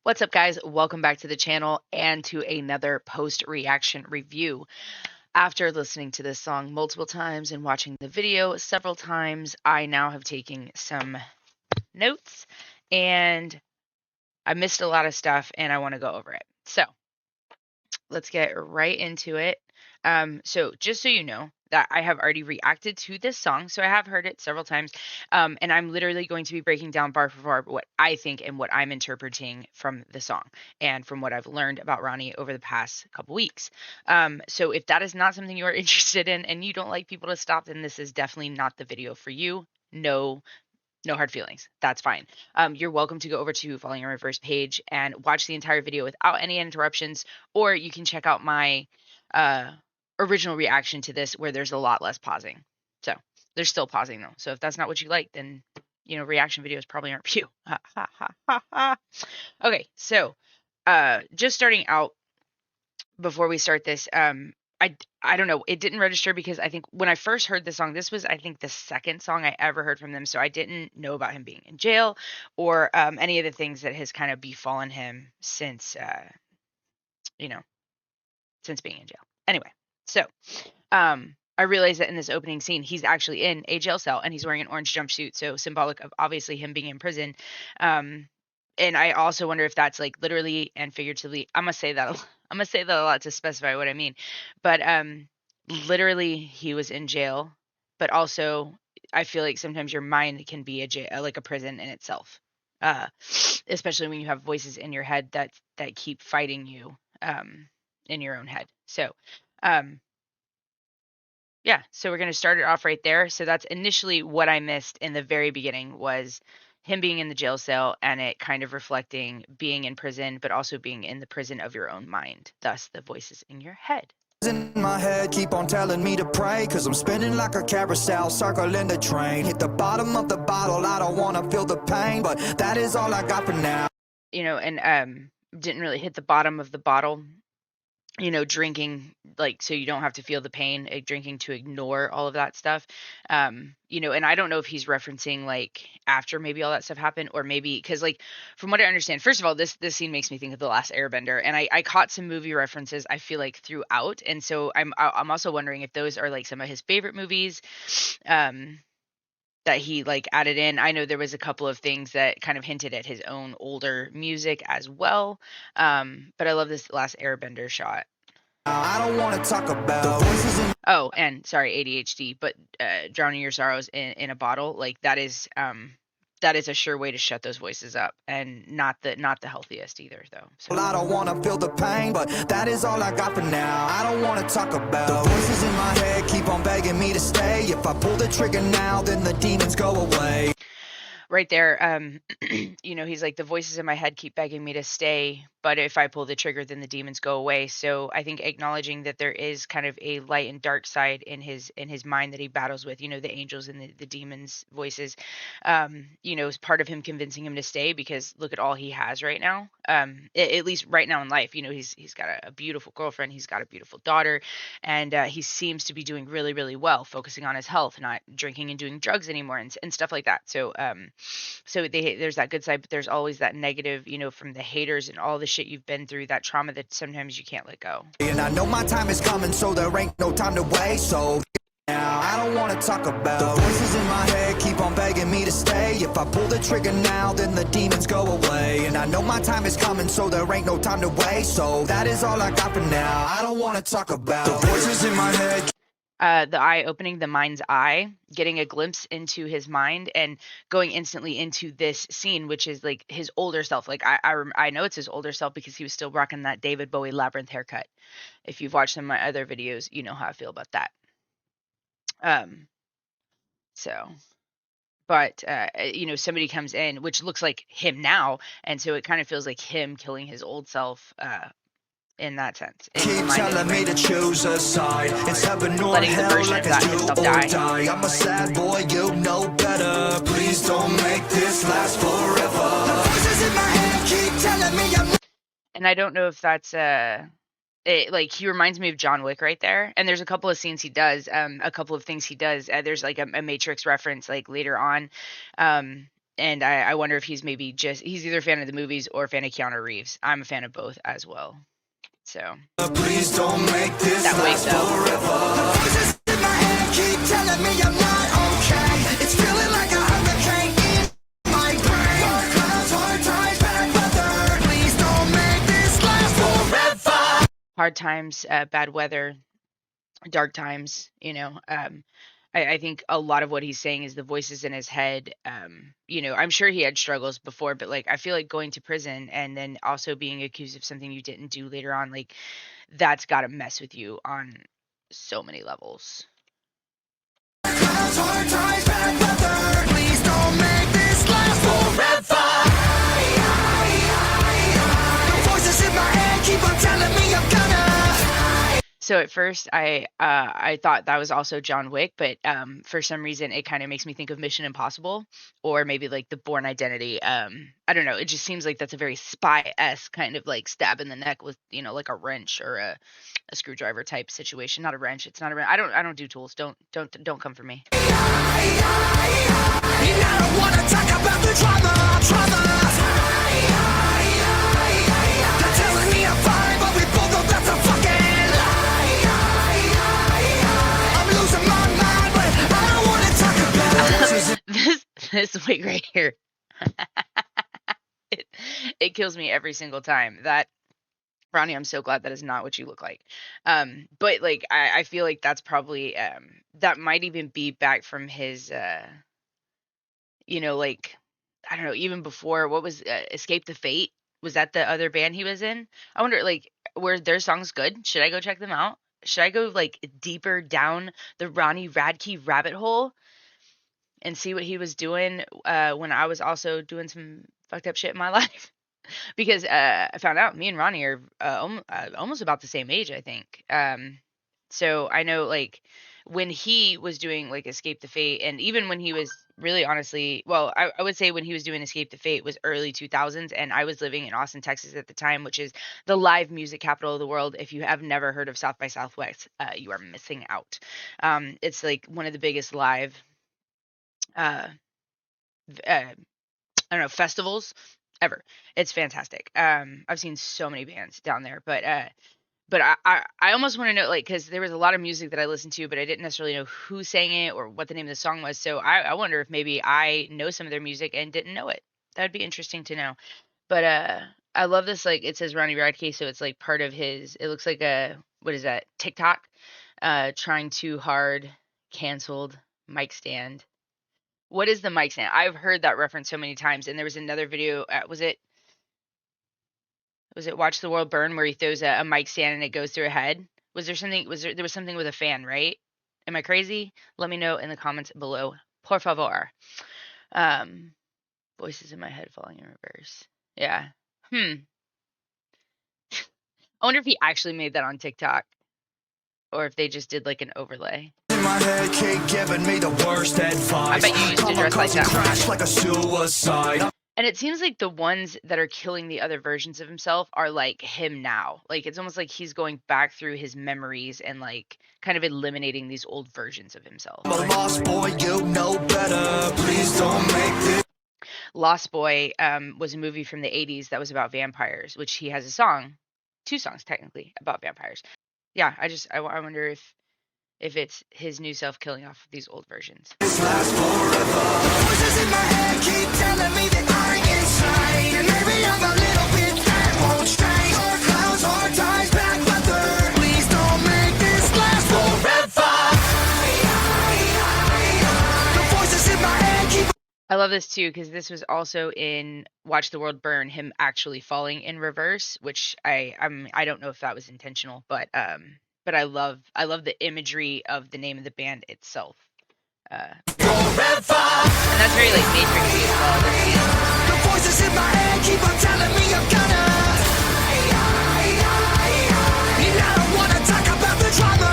What's up, guys? Welcome back to the channel and to another post-reaction review. After listening to this song multiple times and watching the video several times, I now have taken some notes and I missed a lot of stuff and I want to go over it. So let's get right into it. So just so you know that I have already reacted to this song, so I have heard it several times, and I'm literally going to be breaking down bar for bar what I think and what I'm interpreting from the song and from what I've learned about Ronnie over the past couple weeks. So if that is not something you are interested in and you don't like people to stop, then this is definitely not the video for you. No hard feelings. That's fine. You're welcome to go over to Falling in Reverse page and watch the entire video without any interruptions, or you can check out my uh, original reaction to this where there's a lot less pausing. So there's still pausing though. So if that's not what you like, then reaction videos probably aren't for you. Ha, ha, ha, ha, ha. Okay, so just starting out before we start this, I don't know. It didn't register because I think when I first heard the song, this was I think the second song I ever heard from them. So I didn't know about him being in jail or any of the things that has kind of befallen him since you know since being in jail. Anyway, so I realized that in this opening scene, he's actually in a jail cell and he's wearing an orange jumpsuit, so symbolic of obviously him being in prison. And I also wonder if that's like literally and figuratively. I'm gonna say that a lot to specify what I mean, but literally he was in jail, but also I feel like sometimes your mind can be a jail, like a prison in itself, uh, especially when you have voices in your head that keep fighting you in your own head. So, um, yeah, so we're going to start it off right there. So that's initially what I missed in the very beginning was him being in the jail cell and it kind of reflecting being in prison, but also being in the prison of your own mind, thus the voices in your head. In my head keep on telling me to pray, cause I'm spinning like a carousel, circling the train. Hit the bottom of the bottle, I don't wanna feel the pain, but that is all I got for now. And didn't really hit the bottom of the bottle, drinking like so you don't have to feel the pain, drinking to ignore all of that stuff. And I don't know if he's referencing like after maybe all that stuff happened, or maybe because like from what I understand, first of all, this scene makes me think of The Last Airbender, and I caught some movie references I feel like throughout, and so I'm also wondering if those are like some of his favorite movies that he like added in. I know there was a couple of things that kind of hinted at his own older music as well. But I love this Last Airbender shot. I don't wanna talk about the voices in. Oh, and sorry, ADHD, but drowning your sorrows in a bottle, like that is a sure way to shut those voices up, and not the healthiest either though. So I don't wanna feel the pain, but that is all I got for now. I don't wanna talk about the voices in my head keep on begging me to stay. If I pull the trigger now, then the demons go away. right there, he's like, the voices in my head keep begging me to stay, but if I pull the trigger, then the demons go away. So I think acknowledging that there is kind of a light and dark side in his mind that he battles with, the angels and the demons voices, is part of him convincing him to stay, because look at all he has right now. At least right now in life, he's got a beautiful girlfriend, he's got a beautiful daughter, and he seems to be doing really, really well, focusing on his health, not drinking and doing drugs anymore, and stuff like that. So there's that good side, but there's always that negative, from the haters and all the shit you've been through, that trauma that sometimes you can't let go. And I know my time is coming, so there ain't no time to waste. So now I don't wanna talk about the voices in my head keep on begging me to stay. If I pull the trigger now, then the demons go away. And I know my time is coming, so there ain't no time to waste. So that is all I got for now. I don't wanna talk about the voices in my head. The eye opening, the mind's eye, getting a glimpse into his mind and going instantly into this scene, which is like his older self. Like I know it's his older self because he was still rocking that David Bowie Labyrinth haircut. If you've watched some of my other videos, you know how I feel about that. Um, so, but somebody comes in, which looks like him now, and so it kind of feels like him killing his old self. In that sense, Keep telling me to choose a side. It's heaven or letting the hell, version like of that it's do himself or die. die. I'm a sad boy, you know better. Please don't make this last forever. The voices in my head keep telling me I'm. And I don't know if that's like he reminds me of John Wick right there. And there's a couple of scenes he does, a couple of things he does. There's like a Matrix reference like later on, And I wonder if he's maybe he's either a fan of the movies or a fan of Keanu Reeves. I'm a fan of both as well. So Please don't make this that wakes up. The voices in my head keep telling me I'm not okay. It's feeling like a hurricane in my brain. Dark clouds, hard times, bad weather. Please don't make this last forever. Hard times, bad weather, dark times, you know. I think a lot of what he's saying is the voices in his head. You know, I'm sure he had struggles before, but like I feel like going to prison and then also being accused of something you didn't do later on, like that's got to mess with you on so many levels. Clouds, hard times, bad weather. Please don't make this last forever. The voices in my head keep on telling me I'm gonna. So at first I thought that was also John Wick, but for some reason it kind of makes me think of Mission Impossible or maybe like the Bourne Identity. I don't know. It just seems like that's a very spy-esque kind of like stab in the neck with, you know, like a wrench or a screwdriver type situation. Not a wrench. It's not a wrench. I don't do tools. Don't come for me. I don't wanna talk about the trauma. They're telling me I'm fine, but we both know that's a fucking lie. I'm losing my mind, but I don't wanna talk about This wig right here. it kills me every single time. That Ronnie, I'm so glad that is not what you look like. But like I feel like that's probably that might even be back from his you know, like I don't know, even before what was Escape the Fate? Was that the other band he was in? I wonder like were their songs good? Should I go check them out? Should I go like deeper down the Ronnie Radke rabbit hole and see what he was doing when I was also doing some fucked up shit in my life? Because I found out me and Ronnie are almost about the same age, I think. So I know like when he was doing like Escape the Fate, and even when he was really honestly, well, I would say when he was doing Escape the Fate was early 2000s, and I was living in Austin, Texas at the time, which is the live music capital of the world. If you have never heard of South by Southwest, you are missing out. It's like one of the biggest live, I don't know, festivals ever. It's fantastic. I've seen so many bands down there, but I almost want to know, like, because there was a lot of music that I listened to, but I didn't necessarily know who sang it or what the name of the song was. So I wonder if maybe I know some of their music and didn't know it. That'd be interesting to know. But I love this. Like, it says Ronnie Radke, so it's like part of his. It looks like what is that? TikTok. Trying too hard, canceled, mic stand. What is the mic stand? I've heard that reference so many times, and there was another video. Was it Watch the World Burn where he throws a mic stand and it goes through a head? Was there something? There was something with a fan, right? Am I crazy? Let me know in the comments below, por favor. Voices in my head falling in reverse. Yeah. I wonder if he actually made that on TikTok, or if they just did like an overlay. my head, keep giving me the worst advice. I bet you used to dress like that. Crash like a suicide. And it seems like the ones that are killing the other versions of himself are like him now. Like it's almost like he's going back through his memories and like kind of eliminating these old versions of himself. I'm a lost boy, you know better. Please don't make this. Lost Boy was a movie from the 80s that was about vampires, which he has a song, 2 songs technically, about vampires. Yeah, I wonder if it's his new self killing off these old versions. This lasts forever. The voices in my head keep telling me that I'm insane. And maybe I'm a little bit that won't stray. Dark clouds, hard times, bad weather. Please don't make this last forever. The voices in my head keep. I love this too because this was also in Watch the World Burn, him actually falling in reverse, which I don't know if that was intentional, but I love the imagery of the name of the band itself. And that's very like Matrixy as well. The voices in my head keep on telling me I'm gonna. And I don't wanna talk about the trauma.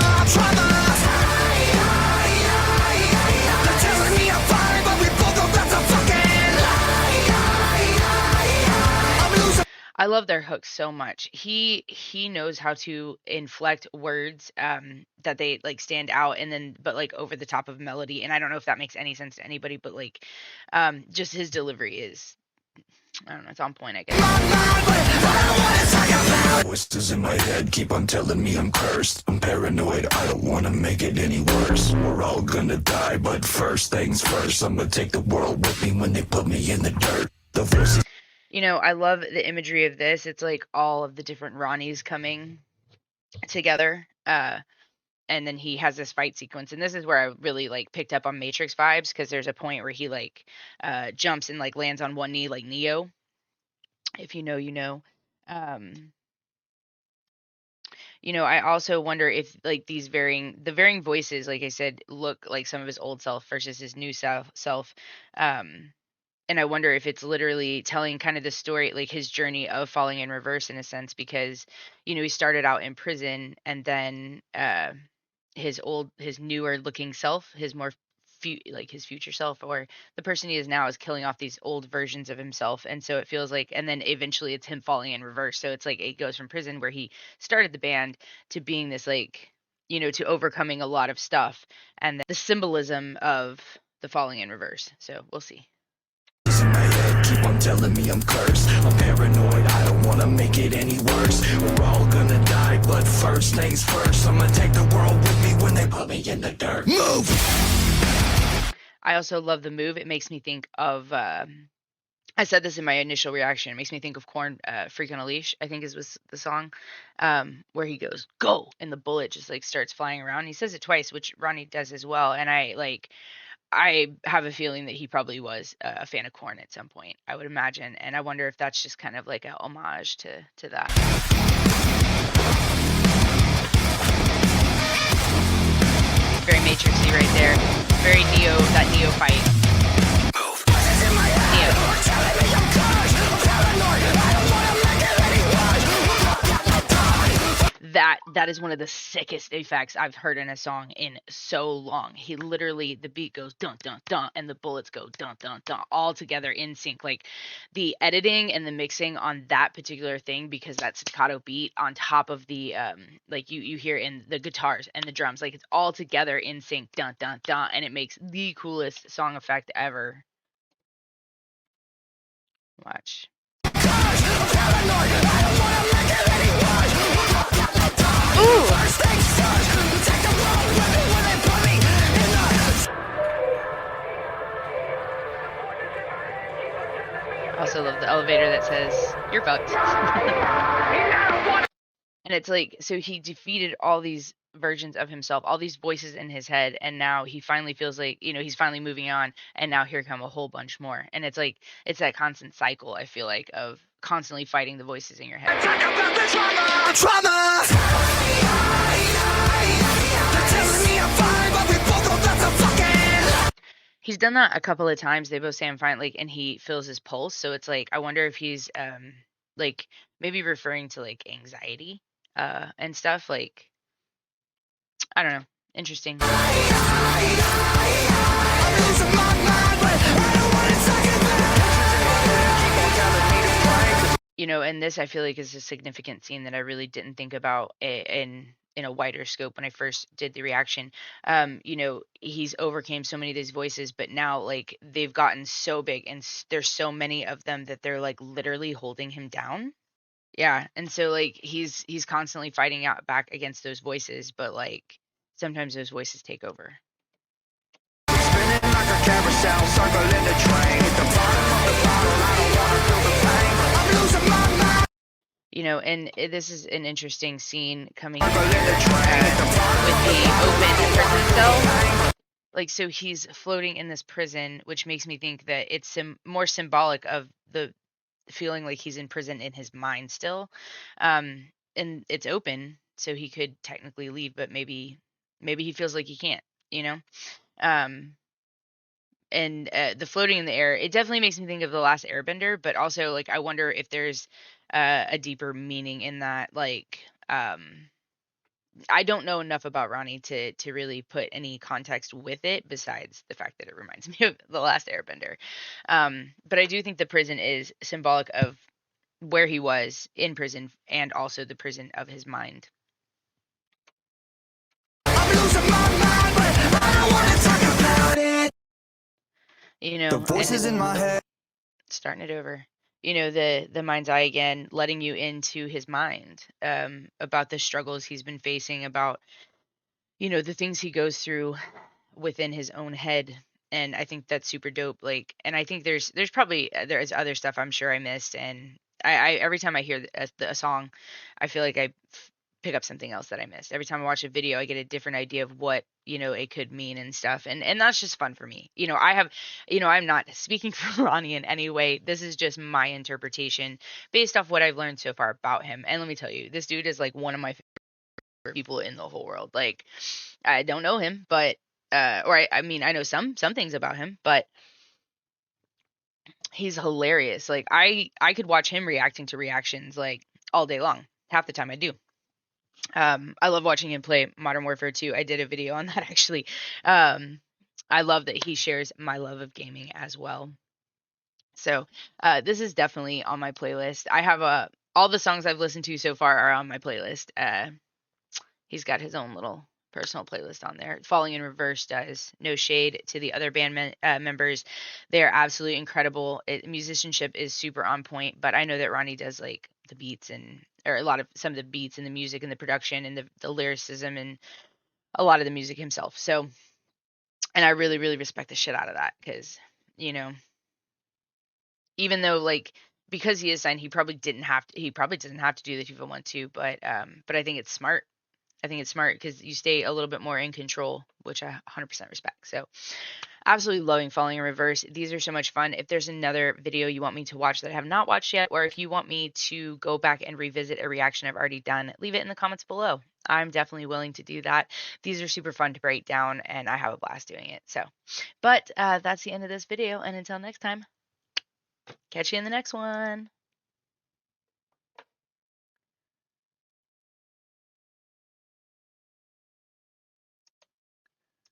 They're telling me I'm fine, but we both know that's a fucking lie. I'm losing. I I love their hooks so much. He knows how to inflect words that they like stand out, and then but like over the top of melody. And I don't know if that makes any sense to anybody, but like just his delivery is, I don't know, it's on point, I guess. Voices in my head keep on telling me I'm cursed. I'm paranoid, I don't wanna make it any worse. We're all gonna die, but first things first, I'm gonna take the world with me when they put me in the dirt. The voices. You know, I love the imagery of this. It's like all of the different Ronnies coming together. And then he has this fight sequence, and this is where I really like picked up on Matrix vibes, because there's a point where he like jumps and like lands on one knee like Neo. If you know, you know. You know, I also wonder if like the varying voices, like I said, look like some of his old self versus his new self. And I wonder if it's literally telling kind of the story, like his journey of falling in reverse in a sense, because, you know, he started out in prison, and then his newer looking self, his more like his future self, or the person he is now, is killing off these old versions of himself. And so it feels like, and then eventually it's him falling in reverse. So it's like it goes from prison where he started the band to being this, like, you know, to overcoming a lot of stuff, and the symbolism of the falling in reverse. So we'll see. In my head keep on telling me I'm cursed. I'm paranoid, I don't wanna make it any worse. We're all gonna die, but first things first, I'm gonna take the world with me when they put me in the dirt. Move! I also love the move. It makes me think of I said this in my initial reaction. It makes me think of Korn, "Freak on a Leash," I think was the song, where he goes, "Go!" and the bullet just like starts flying around. He says it twice, which Ronnie does as well. And I have a feeling that he probably was a fan of Korn at some point, I would imagine. And I wonder if that's just kind of like a homage to that. Very Matrixy right there. Very Neo, that Neo fight. That is one of the sickest effects I've heard in a song in so long. He literally, the beat goes dun dun dun, and the bullets go dun dun dun, all together in sync. Like the editing and the mixing on that particular thing, because that staccato beat on top of the like you hear in the guitars and the drums, like it's all together in sync, dun dun dun, and it makes the coolest song effect ever. Watch. Ooh. Also love the elevator that says, "You're fucked." And it's like, so he defeated all these versions of himself, all these voices in his head, and now he finally feels like, you know, he's finally moving on, and now here come a whole bunch more. And it's like, it's that constant cycle, I feel like, of constantly fighting the voices in your head. Talk about the trauma! Trauma! He's done that a couple of times. They both say I'm fine, like, and he feels his pulse. So it's like, I wonder if he's like maybe referring to like anxiety and stuff. Like, I don't know. Interesting. You know, and this I feel like is a significant scene that I really didn't think about in a wider scope when I first did the reaction. You know, he's overcame so many of these voices, but now like they've gotten so big, and there's so many of them that they're like literally holding him down. Yeah, and so like he's constantly fighting out back against those voices, but like sometimes those voices take over. Spinning like a carousel, circling the train. At the bottom of the bottle, I don't wanna feel the pain. I'm losing my mind. You know, and this is an interesting scene coming with the open prison cell. Like, so he's floating in this prison, which makes me think that it's more symbolic of the feeling like he's in prison in his mind still. And it's open, so he could technically leave, but maybe he feels like he can't, you know? And the floating in the air, it definitely makes me think of The Last Airbender, but also like I wonder if there's a deeper meaning in that. Like I don't know enough about Ronnie to really put any context with it besides the fact that it reminds me of The Last Airbender. But I do think the prison is symbolic of where he was in prison and also the prison of his mind. I'm losing my mind, but I don't wanna talk about it. You know, The and voices in my head. starting it over. You know, the mind's eye again, letting you into his mind, about the struggles he's been facing, about, you know, the things he goes through within his own head. And I think that's super dope. Like, and I think there's probably there's other stuff I'm sure I missed. And I every time I hear a song, I feel like pick up something else that I missed. Every time I watch a video, I get a different idea of what, you know, it could mean and stuff. And that's just fun for me. You know, I have, you know, I'm not speaking for Ronnie in any way. This is just my interpretation based off what I've learned so far about him. And let me tell you, this dude is like one of my favorite people in the whole world. Like, I don't know him, but or I mean, I know some things about him, but he's hilarious. Like, I could watch him reacting to reactions like all day long. Half the time I do. I love watching him play Modern Warfare 2. I did a video on that actually. I love that he shares my love of gaming as well. So this is definitely on my playlist. I have all the songs I've listened to so far are on my playlist. He's got his own little personal playlist on there. Falling in Reverse does. No shade to the other band members. They are absolutely incredible. Musicianship is super on point, but I know that Ronnie does like the beats or a lot of some of the beats and the music and the production and the lyricism and a lot of the music himself. So, and I really, really respect the shit out of that because, you know, even though like because he is signed, he probably doesn't have to do the 2.12, but I think it's smart. I think it's smart because you stay a little bit more in control, which I 100% respect. So, absolutely loving Falling in Reverse. These are so much fun. If there's another video you want me to watch that I have not watched yet, or if you want me to go back and revisit a reaction I've already done, leave it in the comments below. I'm definitely willing to do that. These are super fun to break down, and I have a blast doing it. So, but that's the end of this video, and until next time, catch you in the next one.